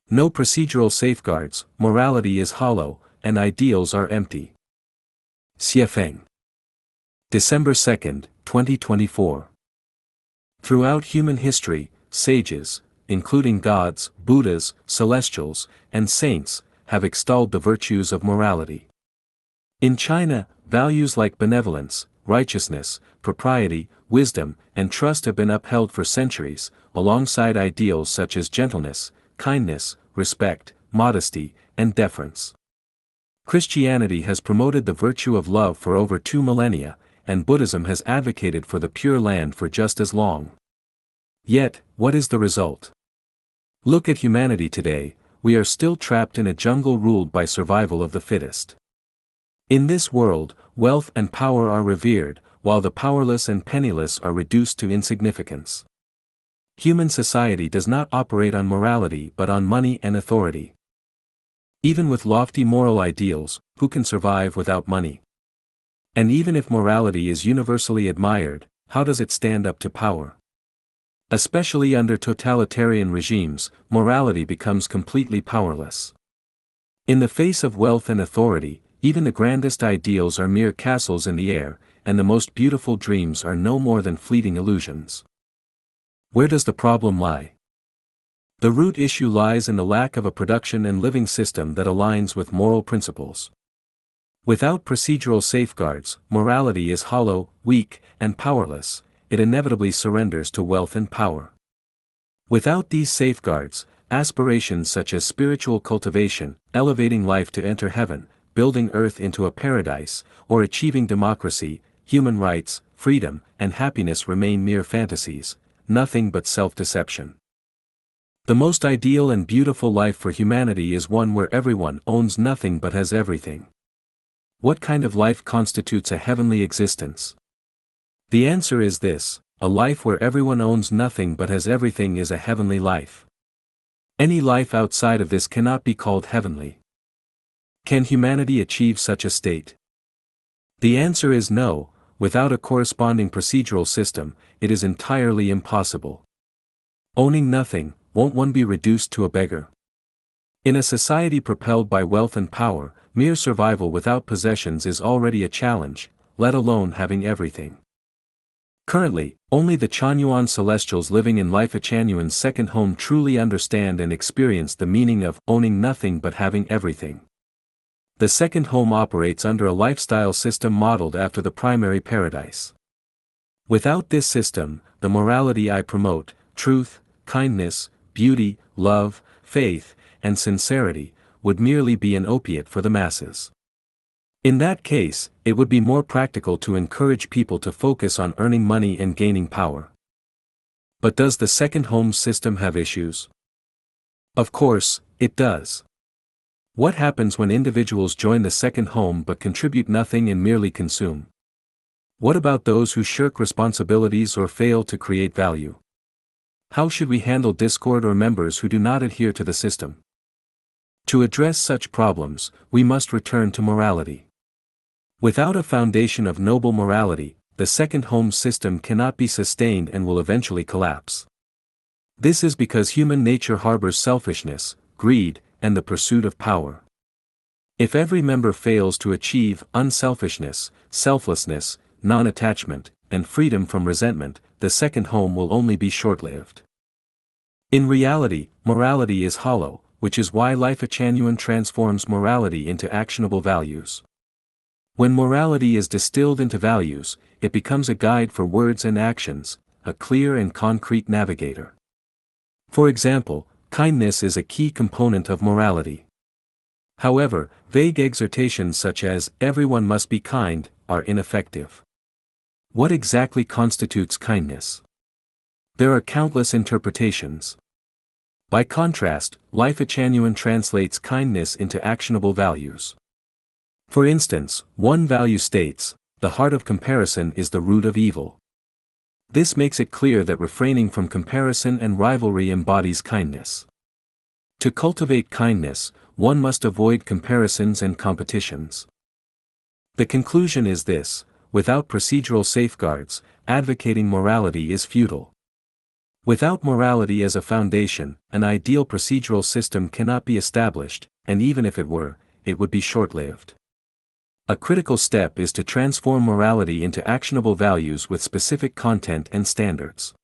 No procedural safeguards, morality is hollow, and ideals are empty. Xiefeng. December 2, 2024. Throughout human history, sages, including gods, Buddhas, celestials, and saints, have extolled the virtues of morality. In China, values like benevolence, righteousness, propriety, wisdom, and trust have been upheld for centuries, alongside ideals such as gentleness, kindness, respect, modesty, and deference. Christianity has promoted the virtue of love for over 2 millennia, and Buddhism has advocated for the Pure Land for just as long. Yet, what is the result? Look at humanity today. We are still trapped in a jungle ruled by survival of the fittest. In this world, wealth and power are revered, while the powerless and penniless are reduced to insignificance. Human society does not operate on morality but on money and authority. Even with lofty moral ideals, who can survive without money? And even if morality is universally admired, how does it stand up to power? Especially under totalitarian regimes, morality becomes completely powerless. In the face of wealth and authority, even the grandest ideals are mere castles in the air, and the most beautiful dreams are no more than fleeting illusions. Where does the problem lie? The root issue lies in the lack of a production and living system that aligns with moral principles. Without procedural safeguards, morality is hollow, weak, and powerless. It inevitably surrenders to wealth and power. Without these safeguards, aspirations such as spiritual cultivation, elevating life to enter heaven, building earth into a paradise, or achieving democracy, human rights, freedom, and happiness remain mere fantasies, nothing but self-deception. The most ideal and beautiful life for humanity is one where everyone owns nothing but has everything. What kind of life constitutes a heavenly existence? The answer is this: a life where everyone owns nothing but has everything is a heavenly life. Any life outside of this cannot be called heavenly. Can humanity achieve such a state? The answer is no. Without a corresponding procedural system, it is entirely impossible. Owning nothing, won't one be reduced to a beggar? In a society propelled by wealth and power, mere survival without possessions is already a challenge, let alone having everything. Currently, only the Chanyuan celestials living in Lifechanyuan's second home truly understand and experience the meaning of owning nothing but having everything. The second home operates under a lifestyle system modeled after the primary paradise. Without this system, the morality I promote, truth, kindness, beauty, love, faith, and sincerity, would merely be an opiate for the masses. In that case, it would be more practical to encourage people to focus on earning money and gaining power. But does the second home system have issues? Of course, it does. What happens when individuals join the second home but contribute nothing and merely consume? What about those who shirk responsibilities or fail to create value? How should we handle discord or members who do not adhere to the system? To address such problems, we must return to morality. Without a foundation of noble morality, the second home system cannot be sustained and will eventually collapse. This is because human nature harbors selfishness, greed, and the pursuit of power. If every member fails to achieve unselfishness, selflessness, non-attachment, and freedom from resentment, the second home will only be short-lived. In reality, morality is hollow, which is why Lifechanyuan transforms morality into actionable values. When morality is distilled into values, it becomes a guide for words and actions, a clear and concrete navigator. For example, kindness is a key component of morality. However, vague exhortations such as "everyone must be kind" are ineffective. What exactly constitutes kindness? There are countless interpretations. By contrast, Lifechanyuan translates kindness into actionable values. For instance, one value states, "The heart of comparison is the root of evil." This makes it clear that refraining from comparison and rivalry embodies kindness. To cultivate kindness, one must avoid comparisons and competitions. The conclusion is this: without procedural safeguards, advocating morality is futile. Without morality as a foundation, an ideal procedural system cannot be established, and even if it were, it would be short-lived. A critical step is to transform morality into actionable values with specific content and standards.